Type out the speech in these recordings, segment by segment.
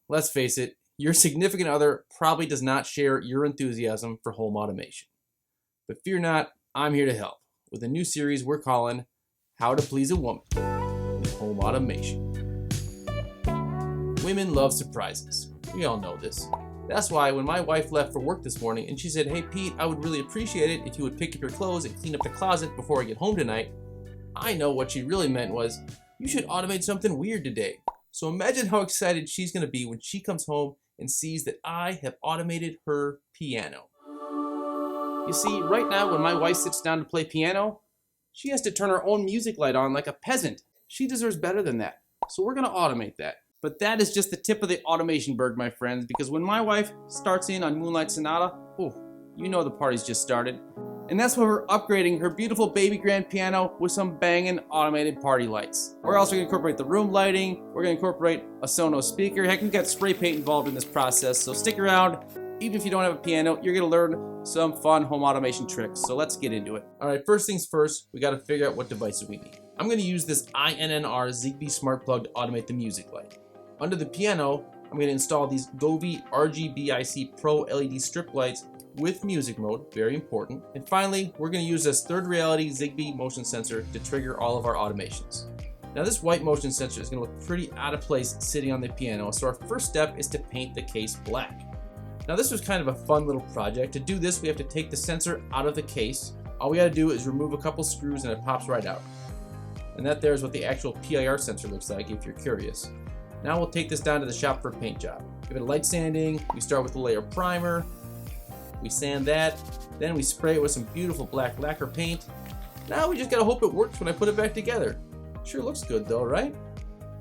Let's face it, your significant other probably does not share your enthusiasm for home automation. But fear not, I'm here to help with a new series we're calling How to Please a Woman with Home Automation. Women love surprises. We all know this. That's why when my wife left for work this morning and she said, "Hey Pete, I would really appreciate it if you would pick up your clothes and clean up the closet before I get home tonight," I know what she really meant was, "You should automate something weird today." So imagine how excited she's going to be when she comes home and sees that I have automated her piano. You see, right now when my wife sits down to play piano, she has to turn her own music light on like a peasant. She deserves better than that. So we're going to automate that. But that is just the tip of the automation bird, my friends, because when my wife starts in on Moonlight Sonata, oh, you know the party's just started. And that's why we're upgrading her beautiful baby grand piano with some banging automated party lights. We're also going to incorporate the room lighting. We're going to incorporate a Sonos speaker. Heck, we've got spray paint involved in this process, so stick around. Even if you don't have a piano, you're going to learn some fun home automation tricks. So let's get into it. All right, first things first, we got to figure out what devices we need. I'm going to use this INNR Zigbee smart plug to automate the music light. Under the piano, I'm going to install these Govee RGBIC Pro LED strip lights with music mode, very important. And finally, we're going to use this third reality Zigbee motion sensor to trigger all of our automations. Now this white motion sensor is going to look pretty out of place sitting on the piano, so our first step is to paint the case black. Now this was kind of a fun little project. To do this, we have to take the sensor out of the case. All we got to do is remove a couple screws and it pops right out. And that there is what the actual PIR sensor looks like if you're curious. Now we'll take this down to the shop for a paint job. Give it a light sanding. We start with a layer of primer. We sand that. Then we spray it with some beautiful black lacquer paint. Now we just gotta hope it works when I put it back together. Sure looks good though, right?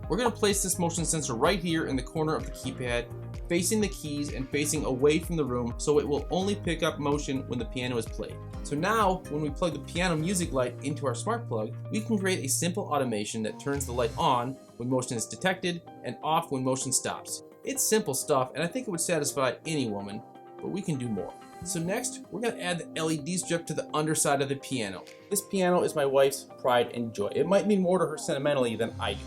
We're gonna place this motion sensor right here in the corner of the keypad, facing the keys and facing away from the room, so it will only pick up motion when the piano is played. So now, when we plug the piano music light into our smart plug, we can create a simple automation that turns the light on when motion is detected and off when motion stops. It's simple stuff, and I think it would satisfy any woman, but we can do more. So next, we're going to add the LED strip to the underside of the piano. This piano is my wife's pride and joy. It might mean more to her sentimentally than I do.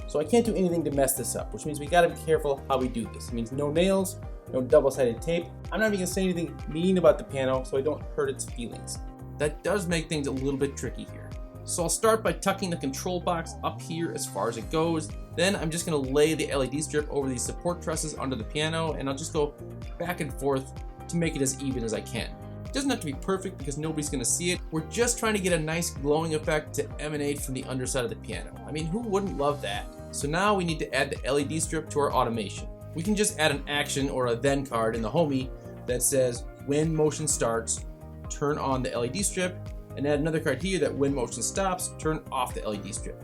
So I can't do anything to mess this up, which means we got to be careful how we do this. It means no nails, no double-sided tape. I'm not even going to say anything mean about the piano so I don't hurt its feelings. That does make things a little bit tricky here. So I'll start by tucking the control box up here as far as it goes. Then I'm just going to lay the LED strip over these support trusses under the piano, and I'll just go back and forth to make it as even as I can. It doesn't have to be perfect because nobody's going to see it. We're just trying to get a nice glowing effect to emanate from the underside of the piano. I mean, who wouldn't love that? So now we need to add the LED strip to our automation. We can just add an action or a then card in the Homey that says when motion starts, turn on the LED strip, and add another card here that when motion stops, turn off the LED strip.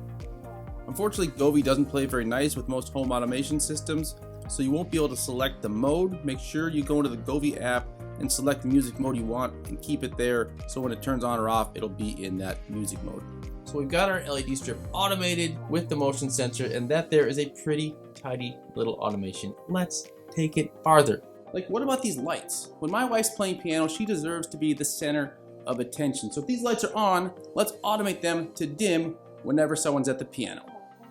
Unfortunately, Govee doesn't play very nice with most home automation systems, so you won't be able to select the mode. Make sure you go into the Govee app and select the music mode you want and keep it there so when it turns on or off, it'll be in that music mode. So we've got our LED strip automated with the motion sensor, and that there is a pretty tidy little automation. Let's take it farther. Like, what about these lights? When my wife's playing piano, she deserves to be the center of attention. So if these lights are on, let's automate them to dim whenever someone's at the piano.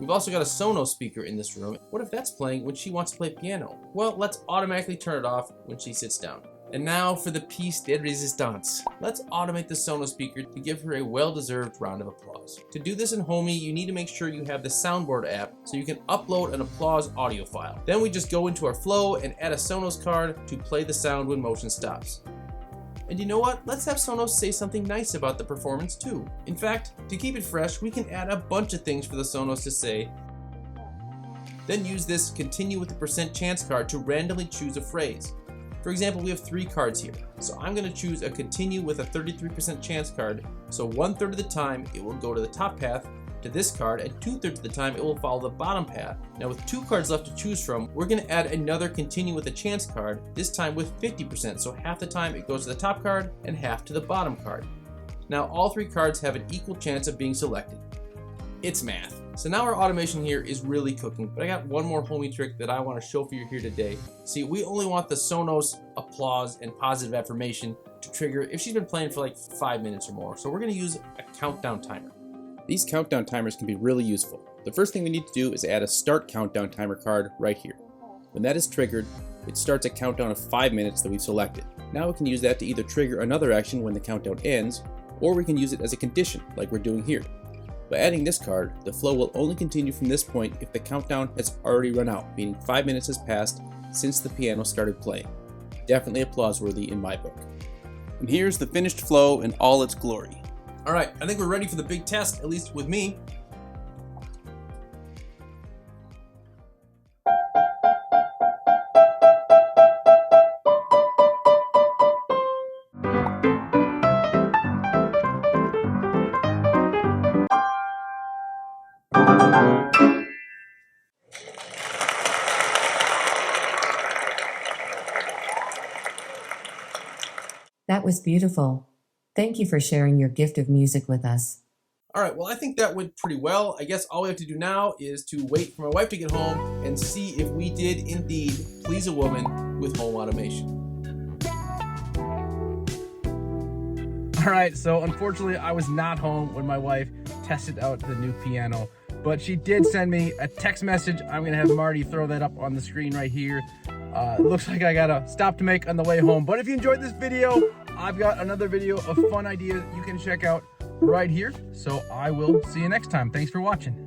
We've also got a Sonos speaker in this room. What if that's playing when she wants to play piano? Well, let's automatically turn it off when she sits down. And now for the piece de resistance. Let's automate the Sonos speaker to give her a well-deserved round of applause. To do this in Homey, you need to make sure you have the Soundboard app so you can upload an applause audio file. Then we just go into our flow and add a Sonos card to play the sound when motion stops. And you know what? Let's have Sonos say something nice about the performance too. In fact, to keep it fresh, we can add a bunch of things for the Sonos to say. Then use this continue with the % chance card to randomly choose a phrase. For example, we have 3 cards here. So I'm going to choose a continue with a 33% chance card. So 1/3 of the time it will go to the top path to this card, and 2/3 of the time it will follow the bottom path. Now with 2 cards left to choose from, we're going to add another continue with a chance card, this time with 50%. So half the time it goes to the top card and half to the bottom card. Now all 3 cards have an equal chance of being selected. It's math. So now our automation here is really cooking, but I got one more Homey trick that I want to show for you here today. See, we only want the Sonos applause and positive affirmation to trigger if she's been playing for like 5 minutes or more. So we're going to use a countdown timer. These countdown timers can be really useful. The first thing we need to do is add a start countdown timer card right here. When that is triggered, it starts a countdown of 5 minutes that we've selected. Now we can use that to either trigger another action when the countdown ends, or we can use it as a condition like we're doing here. By adding this card, the flow will only continue from this point if the countdown has already run out, meaning 5 minutes has passed since the piano started playing. Definitely applause-worthy in my book. And here's the finished flow in all its glory. All right, I think we're ready for the big test, at least with me. That was beautiful. Thank you for sharing your gift of music with us. All right, well, I think that went pretty well. I guess all we have to do now is to wait for my wife to get home and see if we did indeed please a woman with home automation. All right, so unfortunately, I was not home when my wife tested out the new piano, but she did send me a text message. I'm gonna have Marty throw that up on the screen right here. It looks like I got a stop to make on the way home, but if you enjoyed this video, I've got another video of fun ideas you can check out right here. So I will see you next time. Thanks for watching.